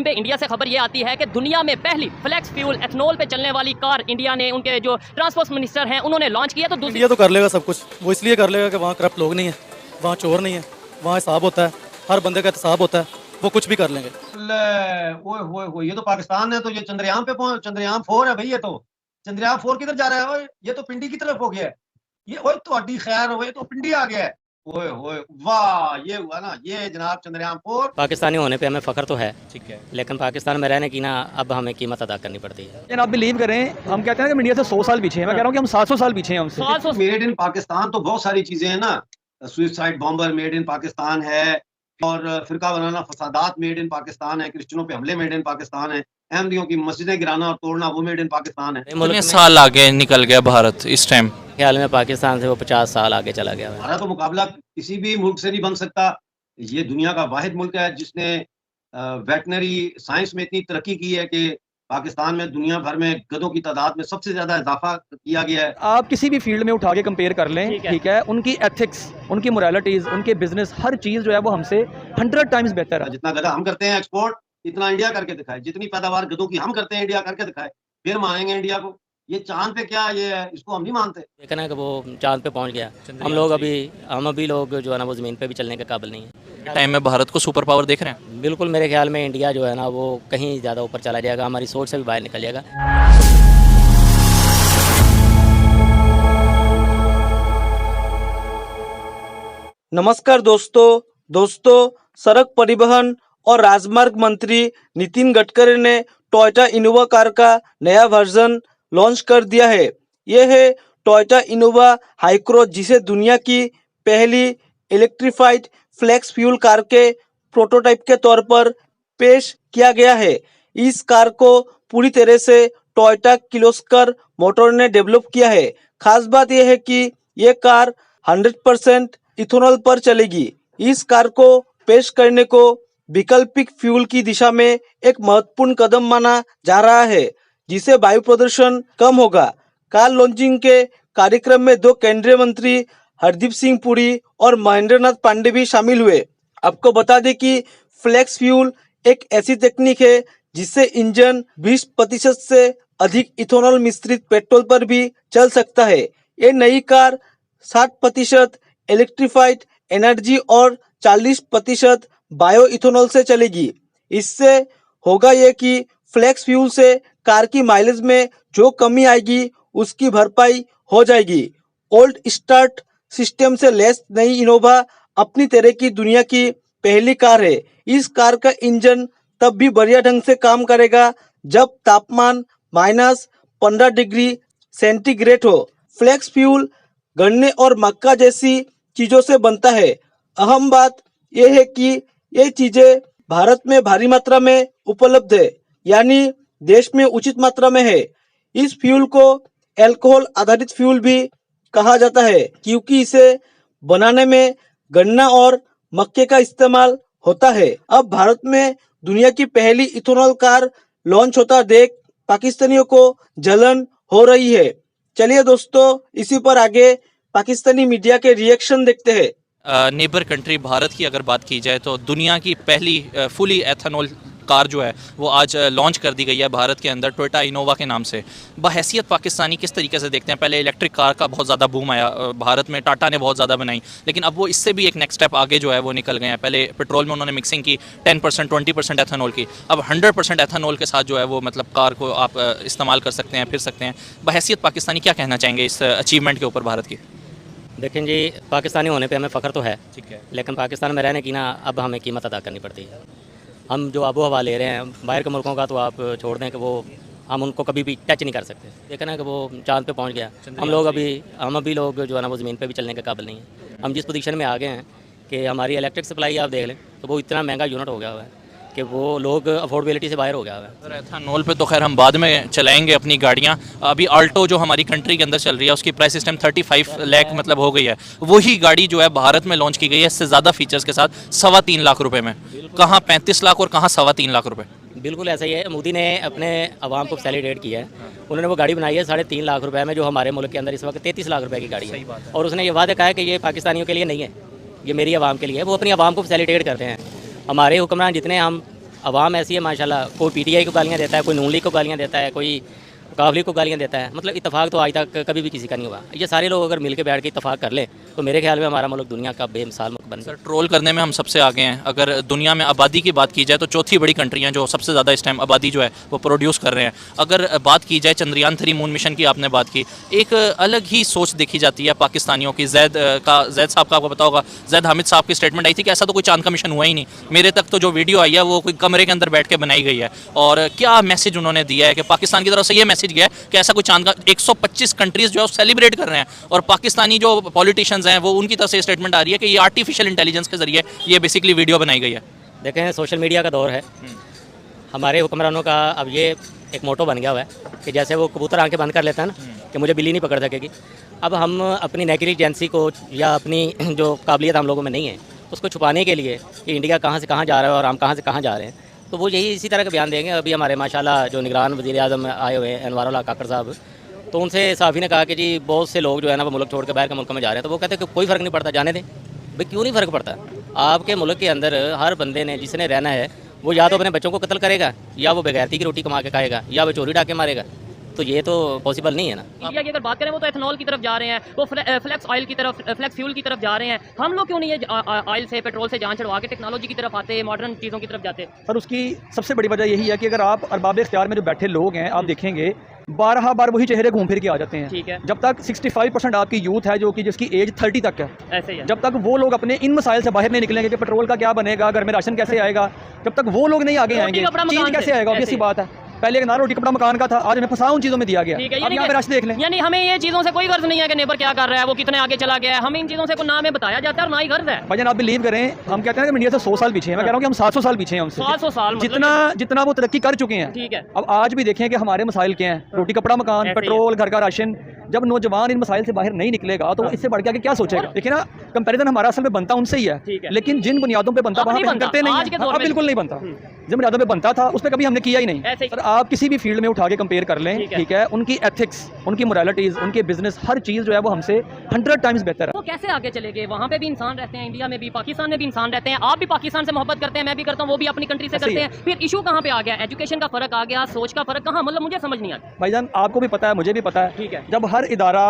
पे इंडिया से खबर ये आती है कि दुनिया में पहली फ्लेक्स फ्यूल एथनॉल पे चलने वाली कार इंडिया ने उनके जो ट्रांसपोर्ट मिनिस्टर हैं उन्होंने लॉन्च किया। तो इंडिया तो कर लेगा सब कुछ, वो इसलिए कर लेगा कि वहाँ करप्ट लोग नहीं है, वहाँ चोर नहीं है, वहाँ हिसाब होता है, हर बंदे का हिसाब होता है, वो कुछ भी कर लेंगे। ये तो पाकिस्तान है, तो ये चंद्रयान पे चंद्रयान 4 है भाई। ये तो चंद्रयान 4 किधर जा रहा है? ओए ये तो पिंडी की तरफ हो गया है। ये ओए तो अड्डी खैर हो, ये तो पिंडी आ गया है। ओए ओए वाह, ये हुआ ना, ये जनाब चंद्रयान 4। पाकिस्तानी होने पे हमें फ़ख्र तो है, ठीक है, लेकिन पाकिस्तान में रहने की ना अब हमें कीमत अदा करनी पड़ती है। लेकिन आप बिलीव करें, हम कहते हैं कि इंडिया से 100 साल पीछे है, मैं कह रहा हूँ कि हम 700 साल पीछे हैं हमसे। मेड इन पाकिस्तान तो बहुत सारी चीजें हैं ना, suicide bomber made in Pakistan है, और फिरका बनाना फसादात मेड इन पाकिस्तान है, क्रिश्चियनों पे हमले मेड इन पाकिस्तान है, अहमदियों की मस्जिदें गिराना और तोड़ना वो मेड इन पाकिस्तान है। कितने साल आगे निकल गया भारत इस टाइम? ख्याल में पाकिस्तान से वो 50 साल आगे चला गया है। हमारा तो मुकाबला किसी भी मुल्क से नहीं बन सकता। ये दुनिया का वाहिद मुल्क है जिसने वेटनरी साइंस में इतनी तरक्की की है कि पाकिस्तान में दुनिया भर में गधों की तादाद में सबसे ज्यादा इजाफा किया गया है। आप किसी भी फील्ड में उठा के कंपेयर कर लें, ठीक है, उनकी एथिक्स, उनकी मोरालिटीज, उनके बिजनेस, हर चीज जो है वो हमसे 100 टाइम्स बेहतर है। जितना गधा हम करते हैं एक्सपोर्ट, इतना इंडिया करके दिखाए। जितनी पैदावार गधों की हम करते हैं इंडिया करके दिखाए, फिर मानेंगे इंडिया को। ये चांद पे क्या ये है, इसको हम नहीं मानते। देखना है कि वो चांद पे पहुंच गया, हम अभी लोग जो है ना वो ज़मीन पे भी चलने के काबिल नहीं है। टाइम में भारत को सुपर पावर देख रहे हैं? बिल्कुल, मेरे ख्याल में इंडिया जो है ना वो कहीं ज़्यादा ऊपर चला जाएगा, हमारी सोच से भी बाहर निकल जाएगा। नमस्कार दोस्तों, सड़क परिवहन और राजमार्ग मंत्री नितिन गडकरी ने टोयोटा इनोवा कार का नया वर्जन लॉन्च कर दिया है। यह है टोयोटा इनोवा हाईक्रॉस, जिसे दुनिया की पहली इलेक्ट्रिफाइड फ्लेक्स फ्यूल कार के प्रोटोटाइप के तौर पर पेश किया गया है। इस कार को पूरी तरह से टोयोटा किर्लोस्कर मोटर ने डेवलप किया है। खास बात यह है कि यह कार 100% इथेनॉल पर चलेगी। इस कार को पेश करने को वैकल्पिक फ्यूल की दिशा में एक महत्वपूर्ण कदम माना जा रहा है, जिससे वायु प्रदूषण कम होगा। कार लॉन्चिंग के कार्यक्रम में 2 केंद्रीय मंत्री हरदीप सिंह पुरी और महेंद्र नाथ पांडे भी शामिल हुए। आपको बता दें कि फ्लेक्स फ्यूल एक ऐसी तकनीक है जिससे इंजन 20% से अधिक इथेनॉल मिश्रित पेट्रोल पर भी चल सकता है। ये नई कार 60% इलेक्ट्रिफाइड एनर्जी और 40% बायो इथेनॉल से चलेगी। इससे होगा ये कि फ्लेक्स फ्यूल से कार की माइलेज में जो कमी आएगी उसकी भरपाई हो जाएगी। ओल्ड स्टार्ट सिस्टम से लैस नई इनोवा अपनी तरह की दुनिया की पहली कार है। इस कार का इंजन तब भी बढ़िया ढंग से काम करेगा जब तापमान -15 डिग्री सेंटीग्रेड हो। फ्लेक्स फ्यूल गन्ने और मक्का जैसी चीजों से बनता है। अहम बात यह है कि ये चीजें भारत में भारी मात्रा में उपलब्ध है, यानी देश में उचित मात्रा में है। इस फ्यूल को अल्कोहल आधारित फ्यूल भी कहा जाता है, क्योंकि इसे बनाने में गन्ना और मक्के का इस्तेमाल होता है। अब भारत में दुनिया की पहली इथेनॉल कार लॉन्च होता देख पाकिस्तानियों को जलन हो रही है। चलिए दोस्तों, इसी पर आगे पाकिस्तानी मीडिया के रिएक्शन देखते हैं। नेबर कंट्री भारत की अगर बात की जाए तो दुनिया की पहली फुली एथेनॉल कार जो है वो आज लॉन्च कर दी गई है भारत के अंदर टोयोटा इनोवा के नाम से। बहैसियत पाकिस्तानी किस तरीके से देखते हैं? पहले इलेक्ट्रिक कार का बहुत ज़्यादा बूम आया भारत में, टाटा ने बहुत ज़्यादा बनाई, लेकिन अब वो इससे भी एक नेक्स्ट स्टेप आगे जो है वो निकल गए हैं। पहले पेट्रोल में उन्होंने मिक्सिंग की 10% 20% एथेनॉल की, अब 100% एथेनॉल के साथ जो है वो मतलब कार को आप इस्तेमाल कर सकते हैं, फिर सकते हैं। बहैसियत पाकिस्तानी क्या कहना चाहेंगे इस अचीवमेंट के ऊपर भारत की? देखें जी, पाकिस्तानी होने पे हमें फ़ख्र तो है, ठीक है, लेकिन पाकिस्तान में रहने की ना अब हमें कीमत अदा करनी पड़ती है। हम जो आबो हवा ले रहे हैं बाहर के मुल्कों का, तो आप छोड़ दें कि वो हम उनको कभी भी टच नहीं कर सकते। देखना है कि वो चांद पे पहुंच गया, हम अभी लोग जो है ना वो ज़मीन पे भी चलने के काबिल नहीं है। हम जिस पोजीशन में आ गए हैं कि हमारी इलेक्ट्रिक सप्लाई आप देख लें तो वो इतना महंगा यूनिट हो गया हुआ है कि वो लोग अफोर्डेबिलिटी से बाहर हो गया है। एथेनॉल पे तो खैर हम बाद में चलाएंगे अपनी गाड़ियाँ। अभी आल्टो जो हमारी कंट्री के अंदर चल रही है उसकी प्राइस इस टाइम 35 लाख मतलब हो गई है। वही गाड़ी जो है भारत में लॉन्च की गई है इससे ज़्यादा फीचर्स के साथ 3.25 लाख रुपए में। कहाँ 35 लाख और कहाँ 3.25 लाख रुपए। बिल्कुल ऐसा ही है। मोदी ने अपने अवाम को फैसिलिटेट किया है। उन्होंने वो गाड़ी बनाई है 3.5 लाख रुपए में, जो हमारे मुल्क के अंदर इस वक्त 33 लाख रुपए की गाड़ी है। और उसने ये वादा कहा है कि ये पाकिस्तानियों के लिए नहीं है, ये मेरी आवाम के लिए है। वो अपनी आवाम को फैसिलिटेट करते हैं। हमारे हुक्मरान जितने हम अवाम ऐसी है माशाल्लाह, कोई पीटीआई को गालियाँ देता है, कोई नून लीग को गालियाँ देता है, कोई काबली को गालियाँ देता है। मतलब इत्तेफाक तो आज तक कभी भी किसी का नहीं हुआ। ये सारे लोग अगर मिलकर बैठ के इत्तेफाक कर लें तो मेरे ख्याल में हमारा मुल्क दुनिया का बेमिसाल मुल्क बन सर ट्रोल करने में हम सबसे आगे हैं। अगर दुनिया में आबादी की बात की जाए तो चौथी बड़ी कंट्री हैं जो सबसे ज़्यादा इस टाइम आबादी जो है वो प्रोड्यूस कर रहे हैं। अगर बात की जाए चंद्रयान 3 मून मिशन की, आपने बात की, एक अलग ही सोच देखी जाती है पाकिस्तानियों की। जैद साहब का आपको पता होगा, जैद हामिद साहब की स्टेटमेंट आई थी कि ऐसा तो कोई चांद का मिशन हुआ ही नहीं। मेरे तक तो जो वीडियो आई है वो कोई कमरे के अंदर बैठ के बनाई गई है। और क्या मैसेज उन्होंने दिया है कि पाकिस्तान की तरफ से ये मैसेज गया है कि ऐसा कोई चांद का 125 कंट्रीज जो है सेलिब्रेट कर रहे हैं, और पाकिस्तानी जो पॉलिटिशियंस हैं वो उनकी तरफ से स्टेटमेंट आ रही है कि ये आर्टिफिशियल इंटेलिजेंस के जरिए ये बेसिकली वीडियो बनाई गई है। देखें, सोशल मीडिया का दौर है। हमारे हुक्मरानों का अब ये एक मोटो बन गया हुआ है कि जैसे वो कबूतर आंखें बंद कर लेता है ना कि मुझे बिल्ली नहीं पकड़ सकेगी। अब हम अपनी नेग्लिजेंसी को या अपनी जो काबिलियत हम लोगों में नहीं है उसको छुपाने के लिए कि इंडिया कहाँ से कहाँ जा रहा है और हम कहाँ से कहाँ जा रहे हैं, तो वो यही इसी तरह का बयान देंगे। अभी हमारे माशाल्लाह जो निगरान वज़ीर आज़म आए हुए हैं अनवारुल्लाह काकर साहब, तो उनसे साफ़ी ने कहा कि जी बहुत से लोग जो है ना वो मुल्क छोड़ के बाहर के मुल्कों में जा रहे हैं। तो वो कहते हैं कि कोई फ़र्क नहीं पड़ता, जाने दें। भाई क्यों नहीं फ़र्क पड़ता? आपके मुल्क के अंदर हर बंदे ने जिसने रहना है वो या तो अपने बच्चों को कत्ल करेगा, या वो बेगैरती की रोटी कमा के खाएगा, या वो चोरी डाके मारेगा। तो ये तो पॉसिबल नहीं है ना। इंडिया की अगर बात करें वो तो एथनॉल की तरफ जा रहे हैं, वो फ्लेक्स ऑयल की तरफ, फ्लेक्स फ्यूल की तरफ जा रहे हैं। हम लोग क्यों नहीं है ऑयल से, पेट्रोल से जान छड़वा के टेक्नोलॉजी की तरफ आते, मॉडर्न चीज़ों की तरफ जाते? सर उसकी सबसे बड़ी वजह यही है कि अगर आप अरबाब इख्तियार में जो बैठे लोग हैं, आप देखेंगे 12 बार वही चेहरे घूम फिर के आ जाते हैं। ठीक है। जब तक 65% आपकी यूथ है जो कि जिसकी एज 30 तक है, ऐसे ही है। जब तक वो लोग अपने इन मसाइल से बाहर नहीं निकलेंगे कि पेट्रोल का क्या बनेगा, घर में राशन कैसे आएगा, जब तक वो लोग नहीं आगे आएंगे, कपड़ा चीज मकान कैसे से, आएगा? ऑब्वियस सी बात है। पहले ना रोटी कपड़ा मकान का था, आज हमें फंसा उन चीज़ों में दिया गया। ठीक है, अब यहाँ पे राशन देख लें। यानी हमें ये चीज़ों से कोई गर्ज नहीं है कि नेबर क्या कर रहा है, वो कितने आगे चला गया है। हमें इन चीज़ों से कोई ना हमें बताया जाता है और ना ही गर्ज है। भाईजान आप बिलीव करें, हम कहते हैं कि इंडिया से 100 साल पीछे हैं, मैं कह रहा हूँ कि हम 700 साल पीछे हैं हमसे। 700 साल मतलब जितना वो तरक्की कर चुके हैं। ठीक है। अब आज भी देखें कि हमारे मसाइल क्या हैं, रोटी कपड़ा मकान, पेट्रोल, घर का राशन। जब नौजवान इन मसाइल से बाहर नहीं निकलेगा तो इससे बढ़ के आगे क्या सोचेगा? देखिए ना, कंपैरिजन हमारा असल में बनता उनसे ही है, लेकिन जिन बुनियादों पे बनता वहाँ पे हम करते नहीं हैं। अब बिल्कुल नहीं बनता। जिन बुनियादों पे बनता था उस पर कभी हमने किया ही नहीं। सर आप किसी भी फील्ड में उठा के कंपेयर कर लें, ठीक है, उनकी एथिक्स, उनकी मोरालिटीज, उनके बिजनेस, हर चीज़ जो है वो हमसे 100 टाइम्स बेहतर है। वो कैसे आगे चले गए? वहाँ पे भी इंसान रहते हैं, इंडिया में भी, पाकिस्तान में भी इंसान रहते हैं। आप भी पाकिस्तान से मोहब्बत करते हैं, मैं भी करता हूँ, वो भी अपनी कंट्री से करते हैं। फिर इशू कहाँ पे आ गया? एजुकेशन का फर्क आ गया, सोच का फर्क कहाँ? मतलब मुझे समझ नहीं आता। भाईजान आपको भी पता है, मुझे भी पता है। ठीक है। जब हर इदारा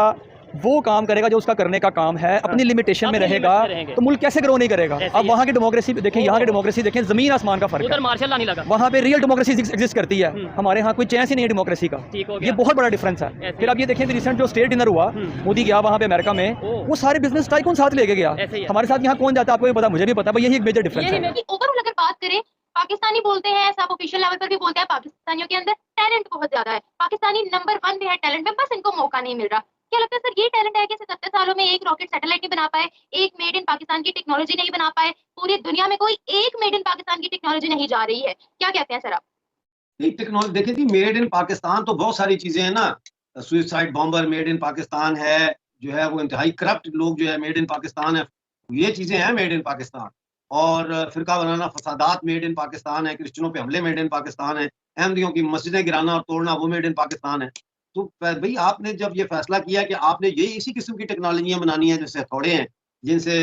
वो काम करेगा जो उसका करने का काम है, अपनी लिमिटेशन में रहेगा, तो मुल्क कैसे ग्रो नहीं करेगा? अब वहाँ की डेमोक्रेसी देखें, यहाँ की डेमोक्रेसी देखें, जमीन आसमान का फर्क है। उधर मार्शल लॉ नहीं लगा, वहाँ पे रियल डेमोक्रेसी एग्जिस्ट करती है, हमारे यहाँ कोई चांस ही नहीं है डेमोक्रेसी का। ये बहुत बड़ा डिफरेंस है। फिर आप ये देखें रिसेंट जो स्टेट डिनर हुआ, मोदी गया वहाँ पे अमेरिका में, वो सारे बिजनेस टाइकून साथ लेके गया। हमारे साथ यहाँ कौन जाता है आपको भी पता, मुझे भी पता, यही एक मेजर डिफरेंस है। ओवरऑल अगर बात करें, पाकिस्तानी बोलते हैं, सब ऑफिशियल लेवल पर भी बोलते हैं, पाकिस्तानियों के अंदर टैलेंट बहुत ज्यादा है, पाकिस्तानी नंबर 1 पे है टैलेंट में, बस इनको मौका नहीं मिल रहा। क्या लगता है सर ये टैलेंट है कि 70 सालों में एक रॉकेट सैटेलाइट नहीं बना पाए, एक मेड इन पाकिस्तान की टेक्नोलॉजी नहीं बना पाए, पूरी दुनिया में कोई एक मेड इन पाकिस्तान की टेक्नोलॉजी नहीं जा रही है? क्या कहते हैं सर आप? टेक्नोलॉजी देखिए जी, मेड इन पाकिस्तान तो बहुत सारी चीजें हैं ना। Suicide bomber made in Pakistan है, जो है वो इंतहाई करप्ट लोग जो है मेड इन पाकिस्तान है, ये चीजें हैं मेड इन पाकिस्तान। और फिरका बनाना, फसादात मेड इन पाकिस्तान है, क्रिश्चियनों पे हमले मेड इन पाकिस्तान है, अहमदियों की मस्जिदें गिराना और तोड़ना वो मेड इन पाकिस्तान है। तो भाई आपने जब ये फैसला किया कि आपने यही इसी किस्म की टेक्नोलॉजियां बनानी है जैसे हथौड़े हैं, जिनसे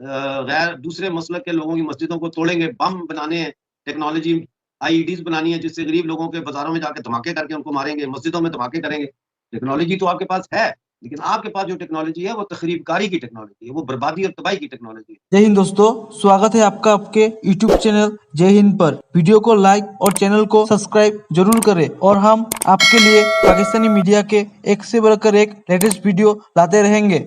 गैर दूसरे मसलक के लोगों की मस्जिदों को तोड़ेंगे, बम बनाने हैं, टेक्नोलॉजी आईईडीज बनानी है जिससे गरीब लोगों के बाजारों में जाके धमाके करके उनको मारेंगे, मस्जिदों में धमाके करेंगे। टेक्नोलॉजी तो आपके पास है, लेकिन आपके पास जो टेक्नोलॉजी है वो तखरीबकारी की टेक्नोलॉजी है, वो बर्बादी और तबाही की टेक्नोलॉजी है। जय हिंद दोस्तों, स्वागत है आपका आपके YouTube चैनल जय हिंद पर। वीडियो को लाइक और चैनल को सब्सक्राइब जरूर करें और हम आपके लिए पाकिस्तानी मीडिया के एक से बढ़कर एक लेटेस्ट वीडियो लाते रहेंगे।